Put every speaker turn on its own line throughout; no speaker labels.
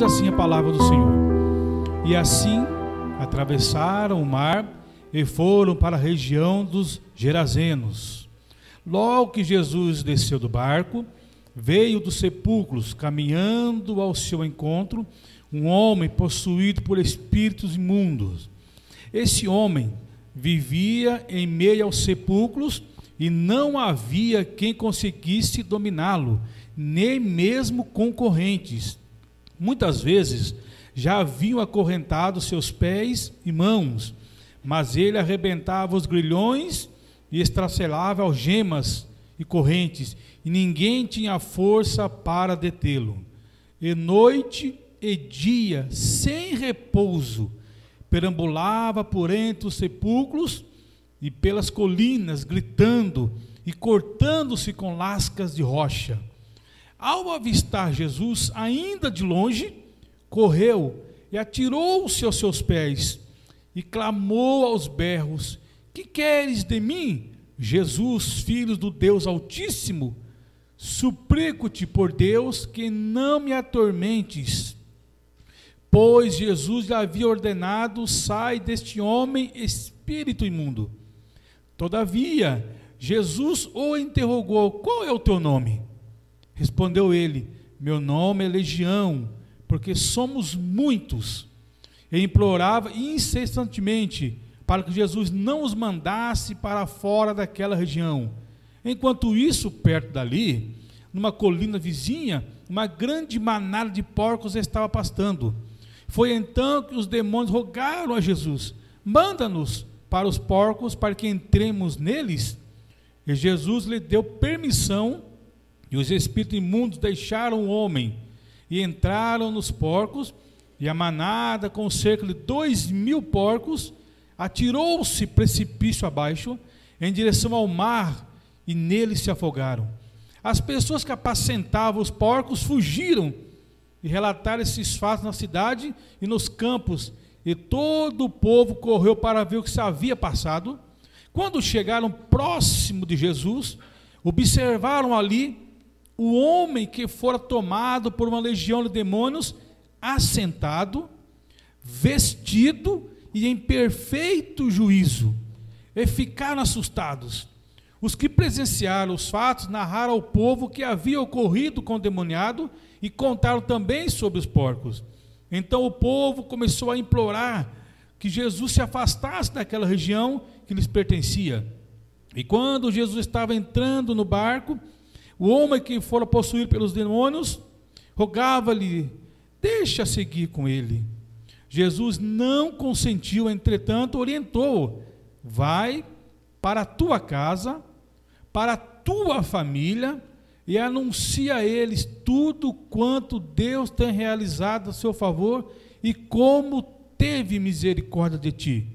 Diz assim a palavra do Senhor: e assim atravessaram o mar e foram para a região dos Gerazenos. Logo que Jesus desceu do barco, veio dos sepulcros, caminhando ao seu encontro, um homem possuído por espíritos imundos. Esse homem vivia em meio aos sepulcros e não havia quem conseguisse dominá-lo, nem mesmo concorrentes. Muitas vezes já haviam acorrentado seus pés e mãos, mas ele arrebentava os grilhões e estracelava algemas e correntes, e ninguém tinha força para detê-lo. E noite e dia, sem repouso, perambulava por entre os sepulcros e pelas colinas, gritando e cortando-se com lascas de rocha. Ao avistar Jesus, ainda de longe, correu e atirou-se aos seus pés e clamou aos berros: que queres de mim, Jesus, filho do Deus Altíssimo? Suplico-te por Deus que não me atormentes. Pois Jesus lhe havia ordenado: sai deste homem, espírito imundo. Todavia, Jesus o interrogou: qual é o teu nome? Respondeu ele: meu nome é Legião, porque somos muitos. E implorava incessantemente para que Jesus não os mandasse para fora daquela região. Enquanto isso, perto dali, numa colina vizinha, uma grande manada de porcos estava pastando. Foi então que os demônios rogaram a Jesus: manda-nos para os porcos, para que entremos neles. E Jesus lhe deu permissão, e os espíritos imundos deixaram o homem e entraram nos porcos, e a manada, com cerca de 2.000 porcos, atirou-se precipício abaixo, em direção ao mar, e nele se afogaram. As pessoas que apacentavam os porcos fugiram e relataram esses fatos na cidade e nos campos, e todo o povo correu para ver o que se havia passado. Quando chegaram próximo de Jesus, observaram ali o homem que fora tomado por uma legião de demônios, assentado, vestido e em perfeito juízo, e ficaram assustados. Os que presenciaram os fatos narraram ao povo o que havia ocorrido com o demoniado e contaram também sobre os porcos. Então o povo começou a implorar que Jesus se afastasse daquela região que lhes pertencia. E quando Jesus estava entrando no barco, o homem que fora possuído pelos demônios rogava-lhe: deixa seguir com ele. Jesus não consentiu, entretanto orientou: vai para a tua casa, para a tua família, e anuncia a eles tudo quanto Deus tem realizado a seu favor e como teve misericórdia de ti.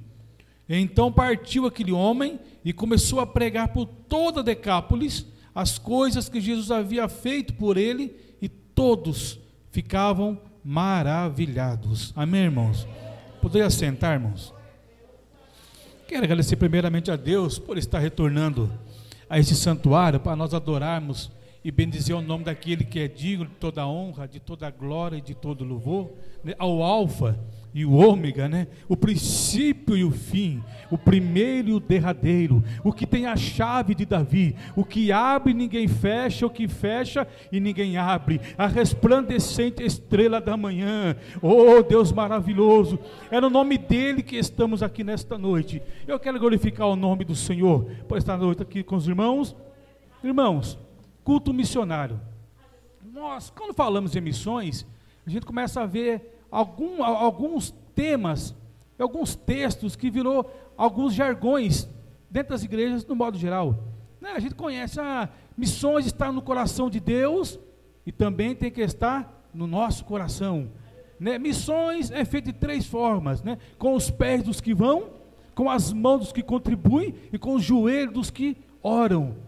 Então partiu aquele homem e começou a pregar por toda Decápolis as coisas que Jesus havia feito por ele, e todos ficavam maravilhados. Amém, irmãos? Poderia sentar, irmãos? Quero agradecer primeiramente a Deus por estar retornando a esse santuário para nós adorarmos e bendizer o nome daquele que é digno de toda honra, de toda glória e de todo louvor, né? Ao Alfa e o Ômega, né? O princípio e o fim, o primeiro e o derradeiro, o que tem a chave de Davi, o que abre e ninguém fecha, o que fecha e ninguém abre, a resplandecente estrela da manhã. Oh Deus maravilhoso, é no nome dele que estamos aqui nesta noite. Eu quero glorificar o nome do Senhor por estar noite aqui com os irmãos. Irmãos, culto missionário. Nós, quando falamos em missões, a gente começa a ver alguns temas, alguns textos que virou alguns jargões dentro das igrejas no modo geral, né? A gente conhece missões estar no coração de Deus e também tem que estar no nosso coração, né? Missões é feito de 3 formas, né? Com os pés dos que vão, com as mãos dos que contribuem e com os joelhos dos que oram.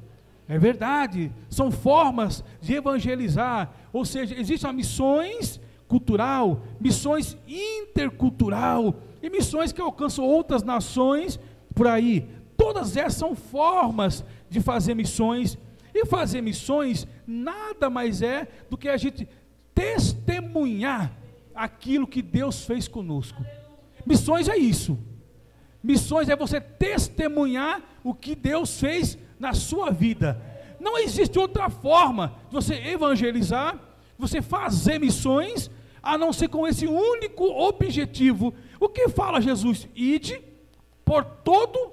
É verdade, são formas de evangelizar, ou seja, existem missões cultural, missões intercultural e missões que alcançam outras nações por aí. Todas essas são formas de fazer missões, e fazer missões nada mais é do que a gente testemunhar aquilo que Deus fez conosco. Missões é isso. Missões é você testemunhar o que Deus fez na sua vida. Não existe outra forma de você evangelizar, de você fazer missões, a não ser com esse único objetivo. O que fala Jesus? Ide por todo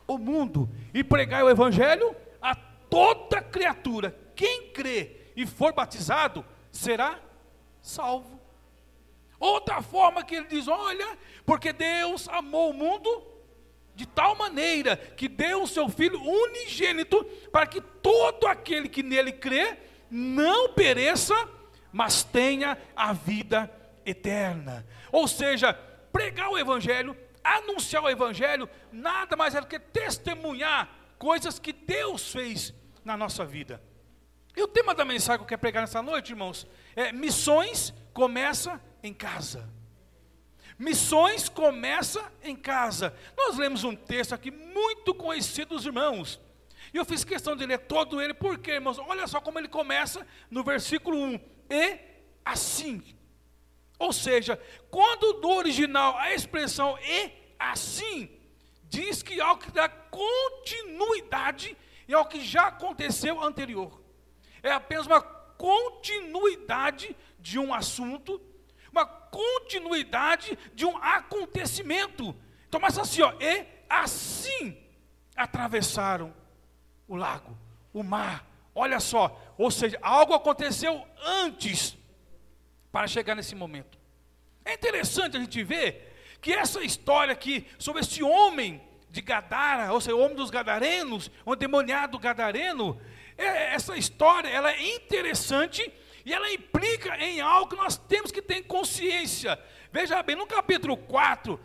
o mundo e pregai o evangelho a toda criatura. Quem crê e for batizado será salvo. Outra forma que ele diz, olha, porque Deus amou o mundo de tal maneira que deu o seu Filho unigênito, para que todo aquele que nele crê não pereça, mas tenha a vida eterna. Ou seja, pregar o evangelho, anunciar o evangelho, nada mais é do que testemunhar coisas que Deus fez na nossa vida. E o tema da mensagem que eu quero pregar nessa noite, irmãos, é missões começa em casa. Missões começa em casa. Nós lemos um texto aqui muito conhecido dos irmãos, e eu fiz questão de ler todo ele, porque, irmãos, olha só como ele começa no versículo 1, e assim. Ou seja, quando no original a expressão e assim, diz que algo que dá continuidade e ao que já aconteceu anterior. É apenas uma continuidade de um assunto, uma continuidade de um acontecimento. Então, mas assim, ó, e assim atravessaram o lago, o mar. Olha só, ou seja, algo aconteceu antes para chegar nesse momento. É interessante a gente ver que essa história aqui, sobre esse homem de Gadara, ou seja, o homem dos gadarenos, o endemoniado gadareno, essa história, ela é interessante e ela implica em algo que nós temos que ter consciência. Veja bem, no capítulo 4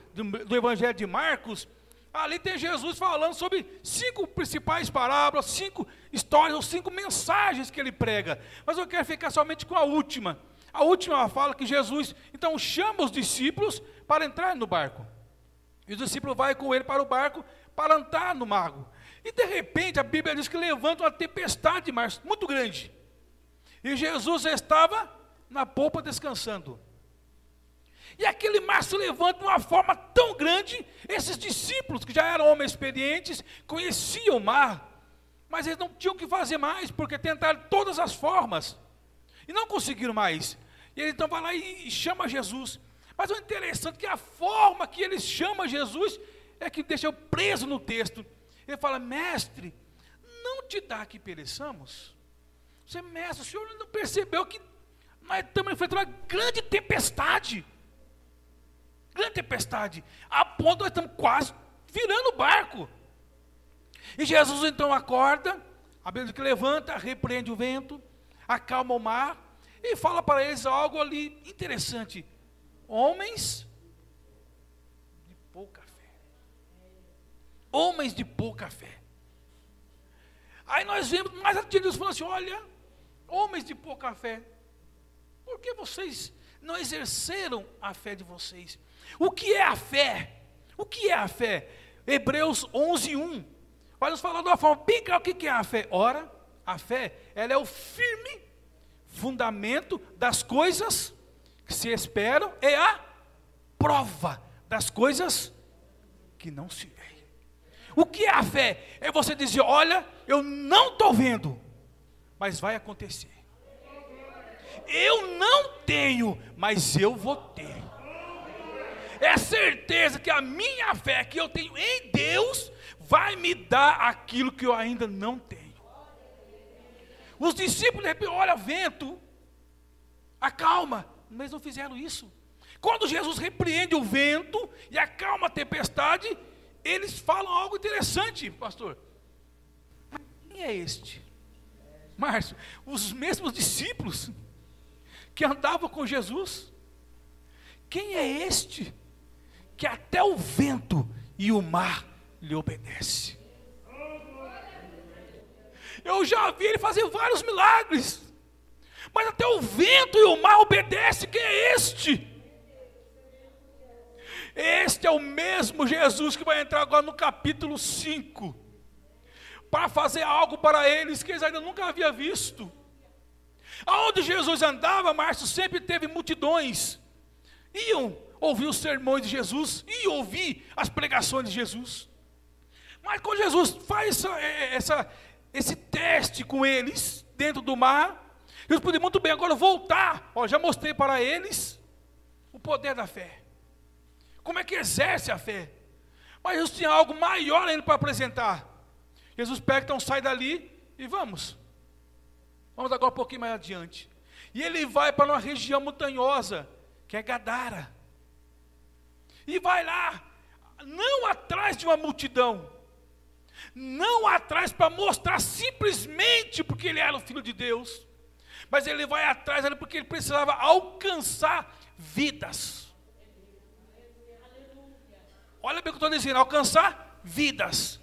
do Evangelho de Marcos, ali tem Jesus falando sobre 5 principais parábolas, 5 histórias, ou 5 mensagens que ele prega. Mas eu quero ficar somente com a última. A última fala que Jesus, então, chama os discípulos para entrar no barco. E os discípulos vão com ele para o barco, para entrar no mar. E de repente, a Bíblia diz que levanta uma tempestade de mar muito grande. E Jesus estava na polpa descansando. E aquele mar se levanta de uma forma tão grande, esses discípulos, que já eram homens experientes, conheciam o mar, mas eles não tinham o que fazer mais, porque tentaram todas as formas, e não conseguiram mais. E ele então vai lá e chama Jesus. Mas o interessante é que a forma que ele chama Jesus, é que deixa eu preso no texto. Ele fala, mestre, não te dá que pereçamos? Você, mestre, o senhor não percebeu que nós estamos enfrentando uma grande tempestade, a ponto de nós estamos quase virando o barco. E Jesus então acorda, a Bíblia diz que levanta, repreende o vento, acalma o mar, e fala para eles algo ali interessante. Homens de pouca fé. Homens de pouca fé. Aí nós vemos mais adiante Deus falando assim, olha, homens de pouca fé, por que vocês não exerceram a fé de vocês? O que é a fé? O que é a fé? Hebreus 11:1 vai nos falar de uma forma bem clara o que é a fé. Ora, a fé, ela é o firme fundamento das coisas que se esperam, é a prova das coisas que não se veem. O que é a fé? É você dizer, olha, eu não estou vendo, mas vai acontecer. Eu não tenho, mas eu vou ter. É certeza que a minha fé que eu tenho em Deus vai me dar aquilo que eu ainda não tenho. Os discípulos, de repente, olha, vento, acalma, mas não fizeram isso. Quando Jesus repreende o vento e acalma a tempestade, eles falam algo interessante, pastor. Quem é este? Márcio, os mesmos discípulos que andavam com Jesus. Quem é este que até o vento e o mar lhe obedecem? Eu já vi ele fazer vários milagres, mas até o vento e o mar obedecem. Quem é este? Este é o mesmo Jesus que vai entrar agora no capítulo 5, para fazer algo para eles que eles ainda nunca haviam visto. Aonde Jesus andava, Márcio, sempre teve multidões, iam ouvir os sermões de Jesus, iam ouvir as pregações de Jesus. Mas quando Jesus faz esse teste com eles, dentro do mar, eles poderiam muito bem agora voltar. Ó, já mostrei para eles o poder da fé. Como é que exerce a fé? Mas Jesus tinha algo maior ainda para apresentar. Jesus pega, então sai dali e vamos. Vamos agora um pouquinho mais adiante. E ele vai para uma região montanhosa, que é Gadara. E vai lá, não atrás de uma multidão. Não atrás para mostrar simplesmente porque ele era o Filho de Deus. Mas ele vai atrás porque ele precisava alcançar vidas. Olha bem o que eu estou dizendo, alcançar vidas.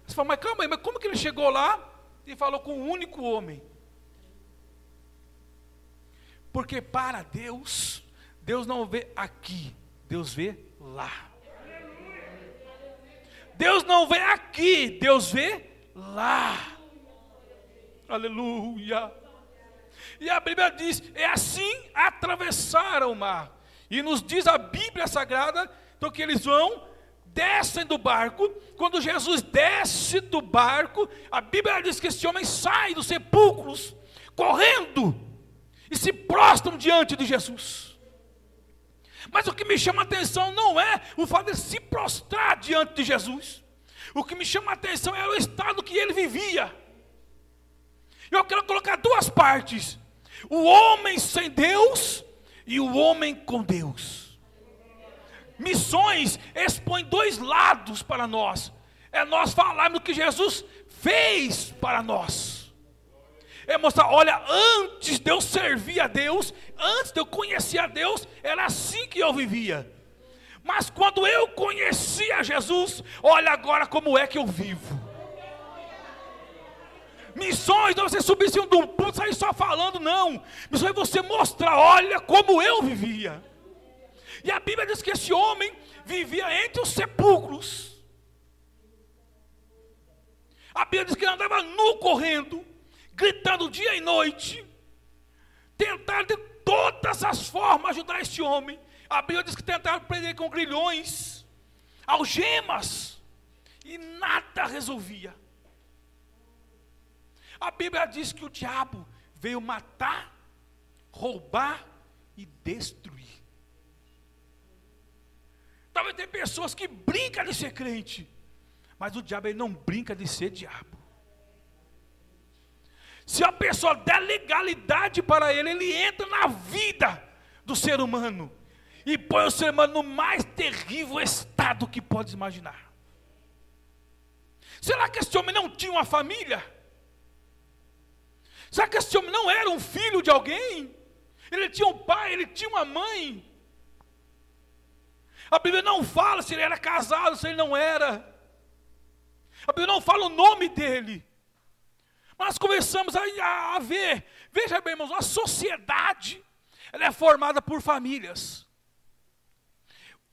Você fala, mas calma aí, mas como que ele chegou lá e falou com um único homem? Porque para Deus, Deus não vê aqui, Deus vê lá. Deus não vê aqui, Deus vê lá. Aleluia. E a Bíblia diz, é assim atravessaram o mar. E nos diz a Bíblia Sagrada, então que eles descem do barco. Quando Jesus desce do barco, a Bíblia diz que esse homem sai dos sepulcros, correndo, e se prostram diante de Jesus. Mas o que me chama a atenção não é o fato de se prostrar diante de Jesus. O que me chama a atenção é o estado que ele vivia. Eu quero colocar duas partes: o homem sem Deus e o homem com Deus. Missões expõe dois lados para nós. É nós falarmos o que Jesus fez para nós. É mostrar, olha, antes de eu servir a Deus, antes de eu conhecer a Deus, era assim que eu vivia. Mas quando eu conheci a Jesus, olha agora como é que eu vivo. Missões não é você subir em cima de um ponto e sair só falando, não. Missões é você mostrar, olha como eu vivia. E a Bíblia diz que esse homem vivia entre os sepulcros. A Bíblia diz que ele andava nu correndo, gritando dia e noite. Tentaram de todas as formas ajudar este homem. A Bíblia diz que tentaram prender com grilhões, algemas, e nada resolvia. A Bíblia diz que o diabo veio matar, roubar e destruir. Talvez tem pessoas que brincam de ser crente, mas o diabo ele não brinca de ser diabo. Se a pessoa der legalidade para ele, ele entra na vida do ser humano e põe o ser humano no mais terrível estado que pode imaginar. Será que esse homem não tinha uma família? Será que esse homem não era um filho de alguém? Ele tinha um pai, ele tinha uma mãe. A Bíblia não fala se ele era casado, se ele não era. A Bíblia não fala o nome dele. Nós começamos a ver, veja bem, irmãos, a sociedade, ela é formada por famílias.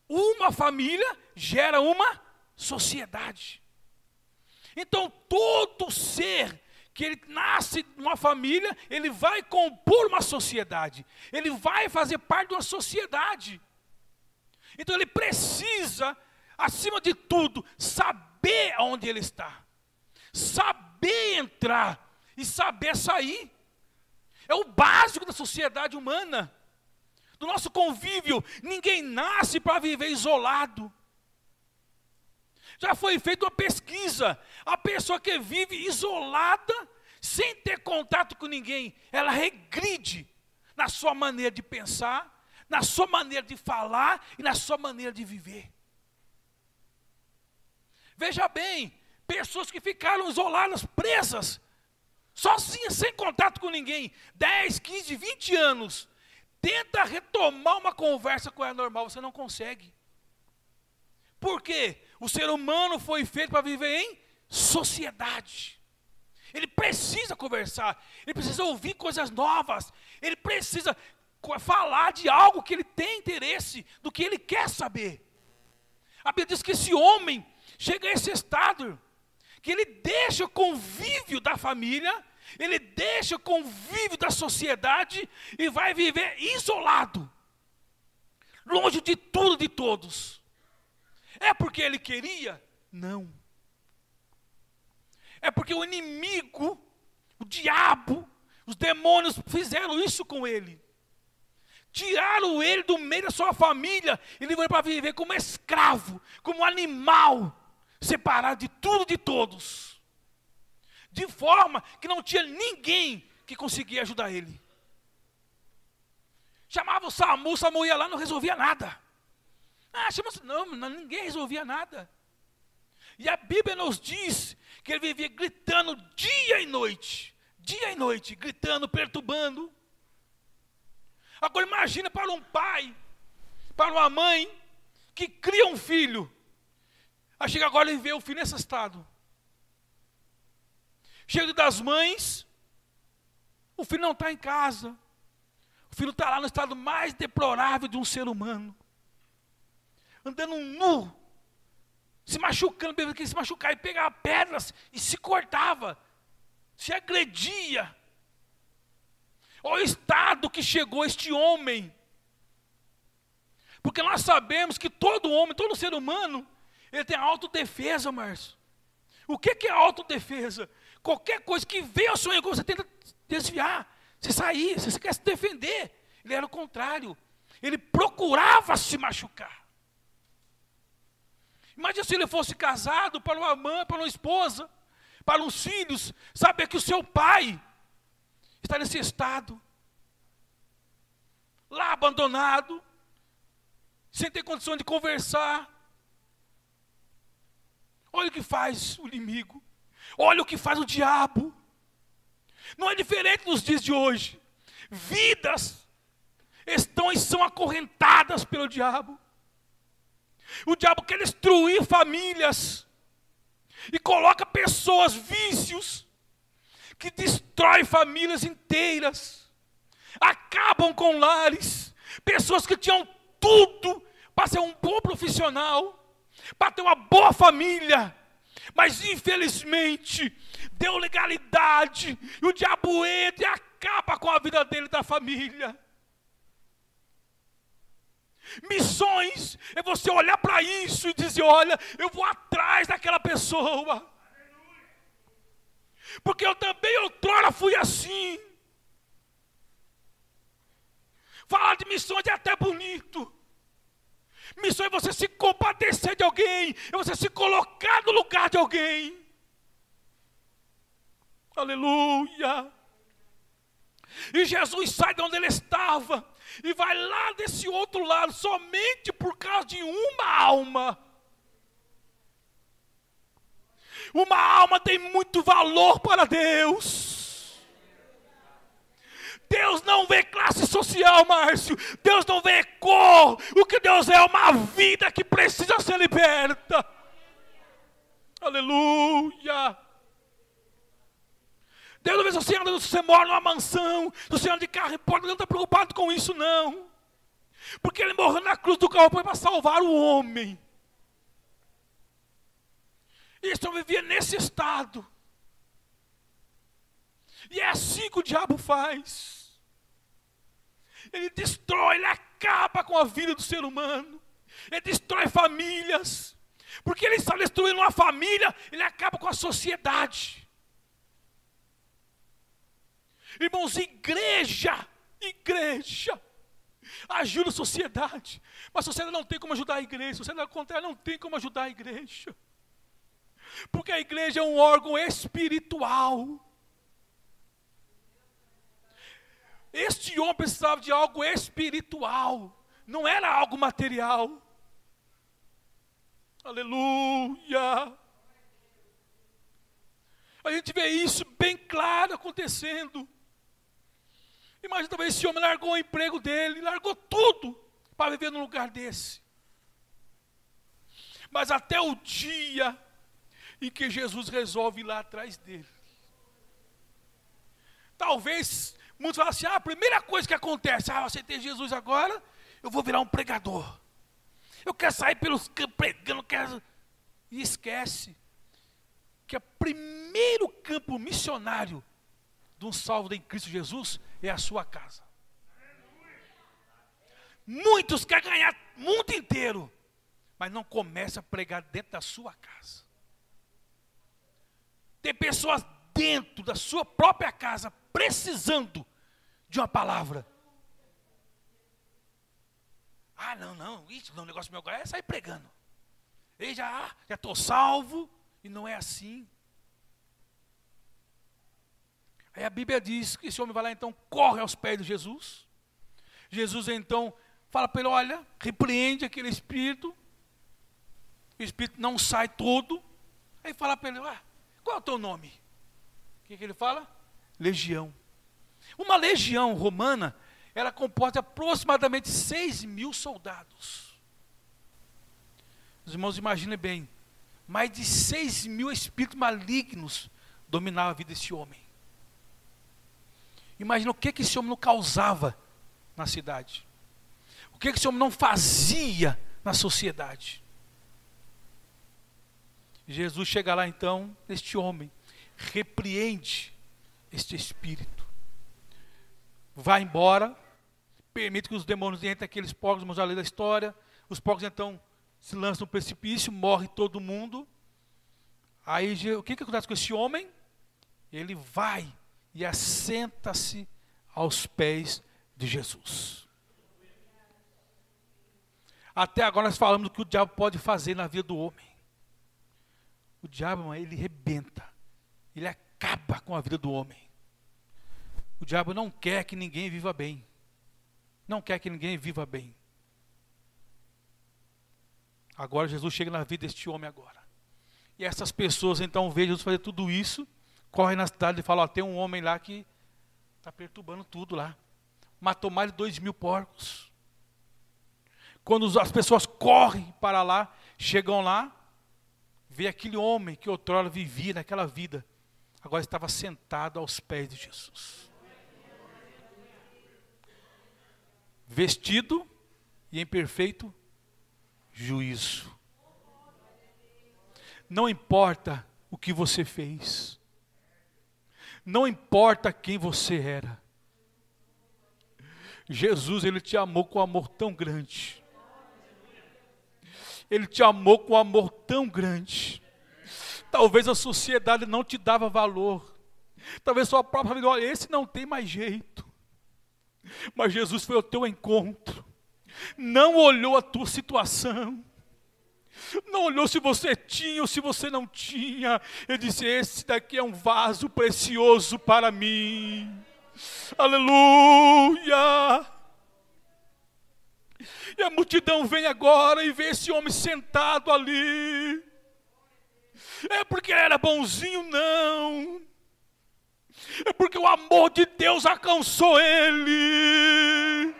Uma família gera uma sociedade. Então, todo ser que ele nasce numa família, ele vai compor uma sociedade. Ele vai fazer parte de uma sociedade. Então, ele precisa, acima de tudo, saber onde ele está. Saber entrar e saber sair. É o básico da sociedade humana, do nosso convívio. Ninguém nasce para viver isolado. Já foi feita uma pesquisa. A pessoa que vive isolada, sem ter contato com ninguém, ela regride na sua maneira de pensar, na sua maneira de falar e na sua maneira de viver. Veja bem, pessoas que ficaram isoladas, presas, sozinhas, sem contato com ninguém, 10, 15, 20 anos, tenta retomar uma conversa com ela normal, você não consegue. Por quê? O ser humano foi feito para viver em sociedade. Ele precisa conversar, ele precisa ouvir coisas novas, ele precisa falar de algo que ele tem interesse, do que ele quer saber. A Bíblia diz que esse homem chega a esse estado, que ele deixa o convívio da família, ele deixa o convívio da sociedade e vai viver isolado. longe de tudo e de todos. É porque ele queria? Não. É porque o inimigo, o diabo, os demônios fizeram isso com ele. Tiraram ele do meio da sua família e levou ele para viver como escravo, como animal, separado de tudo e de todos. De forma que não tinha ninguém que conseguia ajudar ele. Chamava o SAMU ia lá, não resolvia nada. Não, ninguém resolvia nada. E a Bíblia nos diz que ele vivia gritando dia e noite, gritando, perturbando. Agora imagina para um pai, para uma mãe, que cria um filho. Aí chega agora e vê o filho nesse estado. Chega das mães, o filho não está em casa. O filho está lá no estado mais deplorável de um ser humano. Andando nu, se machucando, porque se machucava e pegava pedras e se cortava, se agredia. Olha o estado que chegou este homem. Porque nós sabemos que todo homem, todo ser humano, ele tem autodefesa, Márcio. O que é autodefesa? Qualquer coisa que veio ao sonho, você tenta desviar, você sair, você quer se defender. Ele era o contrário. Ele procurava se machucar. Imagina se ele fosse casado para uma mãe, para uma esposa, para uns filhos, saber que o seu pai está nesse estado, lá abandonado, sem ter condição de conversar. Olha o que faz o inimigo, olha o que faz o diabo. Não é diferente nos dias de hoje. Vidas estão e são acorrentadas pelo diabo. O diabo quer destruir famílias e coloca pessoas, vícios, que destrói famílias inteiras, acabam com lares, pessoas que tinham tudo para ser um bom profissional, para ter uma boa família, mas infelizmente deu legalidade, e o diabo entra e acaba com a vida dele e da família. Missões é você olhar para isso e dizer, olha, eu vou atrás daquela pessoa. Porque eu também outrora fui assim. Falar de missões é até bonito. Missão é você se compadecer de alguém, é você se colocar no lugar de alguém. Aleluia. E Jesus sai de onde ele estava e vai lá desse outro lado, somente por causa de uma alma. Uma alma tem muito valor para Deus. Deus não vê classe social, Márcio. Deus não vê cor. O que Deus é uma vida que precisa ser liberta. Aleluia. Deus não vê se você mora numa mansão, se você anda de carro e porta, não está preocupado com isso, não. Porque ele morreu na cruz do Calvário para salvar o homem. E esse homem vivia nesse estado. E é assim que o diabo faz. Ele destrói, ele acaba com a vida do ser humano. Ele destrói famílias. Porque ele está destruindo uma família, ele acaba com a sociedade. Irmãos, igreja ajuda a sociedade. Mas a sociedade não tem como ajudar a igreja. A sociedade, ao contrário, não tem como ajudar a igreja. Porque a igreja é um órgão espiritual. Este homem precisava de algo espiritual, não era algo material. Aleluia. A gente vê isso bem claro acontecendo. Imagina, talvez esse homem largou o emprego dele, largou tudo para viver num lugar desse. Mas até o dia em que Jesus resolve ir lá atrás dele. Talvez muitos falam assim, a primeira coisa que acontece, eu aceitei Jesus agora, eu vou virar um pregador. Eu quero sair pelos campos pregando, quero... E esquece que o primeiro campo missionário de um salvo em Cristo Jesus é a sua casa. Muitos querem ganhar o mundo inteiro, mas não começa a pregar dentro da sua casa. Tem pessoas dentro da sua própria casa precisando de uma palavra. Ah, não, isso, o negócio meu agora é sair pregando. Eu já estou salvo, e não é assim. Aí a Bíblia diz que esse homem vai lá, então, corre aos pés de Jesus. Jesus, então, fala para ele, olha, repreende aquele espírito. O espírito não sai todo. Aí fala para ele, qual é o teu nome? O que ele fala? Legião. Uma legião romana, ela comporta aproximadamente 6.000 soldados. Os irmãos imaginem bem, mais de 6.000 espíritos malignos dominavam a vida desse homem. Imagina o que esse homem não causava na cidade. O que esse homem não fazia na sociedade. Jesus chega lá então, este homem, repreende este espírito. Vai embora, permite que os demônios entrem naqueles porcos, vamos já ler da história. Os porcos então se lançam no precipício, morre todo mundo. Aí o que acontece com esse homem? Ele vai e assenta-se aos pés de Jesus. Até agora nós falamos do que o diabo pode fazer na vida do homem. O diabo, ele rebenta, ele acaba com a vida do homem. O diabo não quer que ninguém viva bem. Não quer que ninguém viva bem. Agora Jesus chega na vida deste homem agora. E essas pessoas então veem Jesus fazer tudo isso, correm na cidade e falam, tem um homem lá que está perturbando tudo lá. Matou mais de 2.000 porcos. Quando as pessoas correm para lá, chegam lá, vê aquele homem que outrora vivia naquela vida, agora estava sentado aos pés de Jesus. Vestido e em perfeito juízo. Não importa o que você fez. Não importa quem você era. Jesus, ele te amou com amor tão grande. Ele te amou com amor tão grande. Talvez a sociedade não te dava valor. Talvez sua própria família, olha, esse não tem mais jeito. Mas Jesus foi ao teu encontro. Não olhou a tua situação. Não olhou se você tinha ou se você não tinha. Ele disse, esse daqui é um vaso precioso para mim. Aleluia. E a multidão vem agora e vê esse homem sentado ali. É porque ele era bonzinho? Não. É porque o amor de Deus alcançou ele.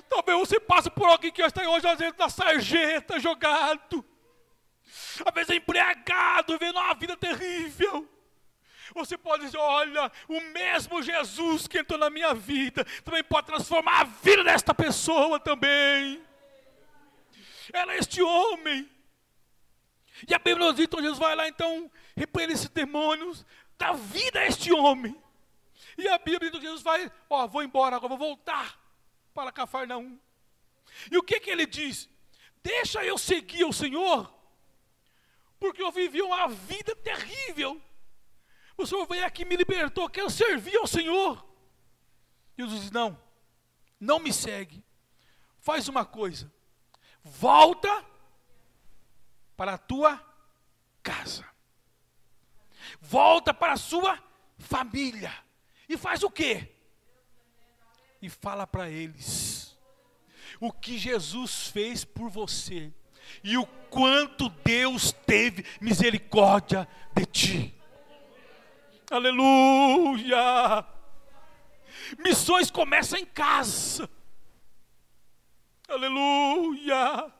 Talvez você passe por alguém que está hoje, às vezes, na sarjeta, jogado. Às vezes, embriagado, vivendo uma vida terrível. Você pode dizer, olha, o mesmo Jesus que entrou na minha vida, também pode transformar a vida desta pessoa também. Era este homem. E a Bíblia nos diz, então Jesus vai lá, então, repreende esses demônios, dá vida a este homem. E a Bíblia diz, Jesus vai, vou embora agora, vou voltar para Cafarnaum. E o que ele diz? Deixa eu seguir o Senhor, porque eu vivi uma vida terrível. O Senhor veio aqui e me libertou, quero servir ao Senhor. Jesus diz, não me segue. Faz uma coisa, volta para a tua casa. Volta para a sua família. E faz o quê? E fala para eles o que Jesus fez por você e o quanto Deus teve misericórdia de ti. Aleluia! Missões começam em casa. Aleluia!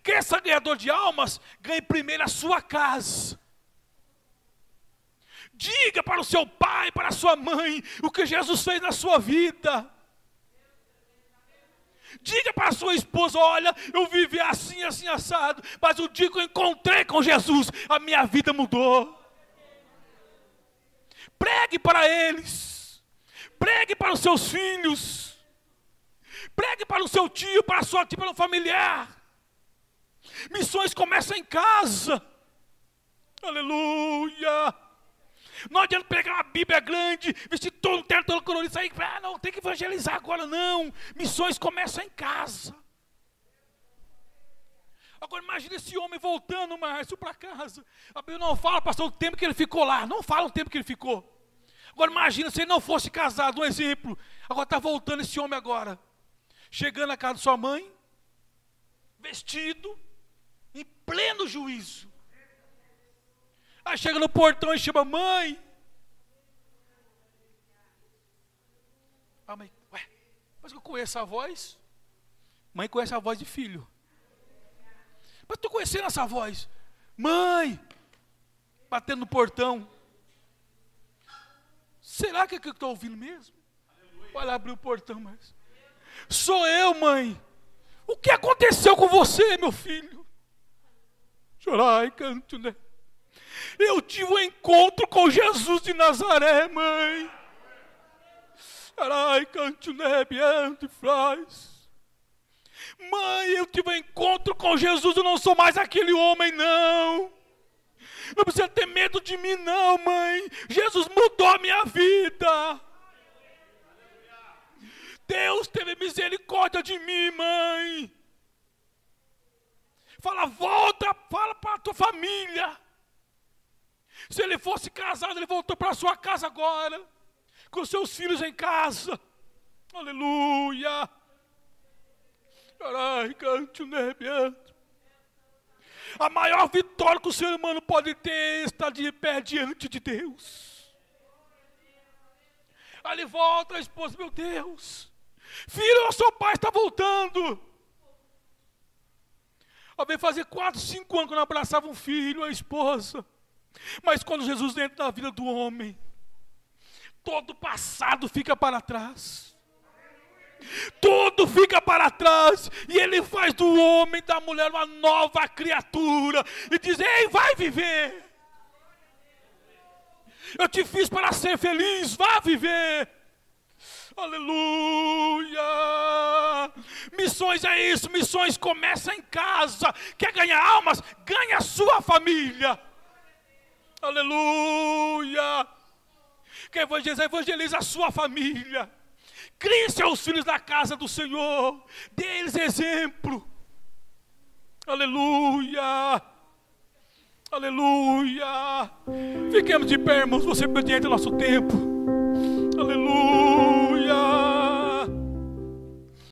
Quer ser ganhador de almas? Ganhe primeiro a sua casa. Diga para o seu pai, para a sua mãe, o que Jesus fez na sua vida. Diga para a sua esposa, olha, eu vivi assim, assim, assado, mas o dia que eu encontrei com Jesus, a minha vida mudou. Pregue para eles. Pregue para os seus filhos. Pregue para o seu tio, para a sua tia, para o familiar. Missões começam em casa. Aleluia. Não adianta pegar uma Bíblia grande, vestir todo o terno, todo colorido, sair, não, tem que evangelizar agora, não. Missões começam em casa. Agora imagine esse homem voltando, Márcio, para casa. A Bíblia não fala, pastor, o tempo que ele ficou lá. Não fala o tempo que ele ficou. Agora imagina se ele não fosse casado, um exemplo. Agora está voltando esse homem agora. Chegando na casa de sua mãe, vestido, em pleno juízo. Aí chega no portão e chama, mãe. A mãe, ué, mas eu conheço a voz? Mãe conhece a voz de filho. Mas estou conhecendo essa voz. Mãe, batendo no portão. Será que é que eu estou ouvindo mesmo? Vai lá abrir o portão, mas sou eu, mãe. O que aconteceu com você, meu filho? Chorai, canto, né? Eu tive um encontro com Jesus de Nazaré, mãe. Chorai, canto, né? Biante, faz. Mãe, eu tive um encontro com Jesus, eu não sou mais aquele homem, não. Não precisa ter medo de mim, não, mãe. Jesus mudou a minha vida. Deus teve misericórdia de mim, mãe. Fala, volta, fala para a tua família. Se ele fosse casado, ele voltou para a sua casa agora, com seus filhos em casa. Aleluia. A maior vitória que o ser humano pode ter é estar de pé diante de Deus. Aí ele volta, a esposa, meu Deus, filho, o seu pai está voltando. Eu veio fazer 4, 5 anos que eu não abraçava um filho, a esposa. Mas quando Jesus entra na vida do homem, todo o passado fica para trás. Tudo fica para trás. E ele faz do homem, da mulher, uma nova criatura. E diz, ei, vai viver. Eu te fiz para ser feliz, vá viver. Aleluia. Missões é isso, missões começam em casa. Quer ganhar almas? Ganha a sua família. Aleluia. Quer evangelizar? Evangeliza a sua família. Crie seus filhos na casa do Senhor. Dê eles exemplo. Aleluia. Aleluia. Fiquemos de pé, irmãos. Você obediente ao nosso tempo.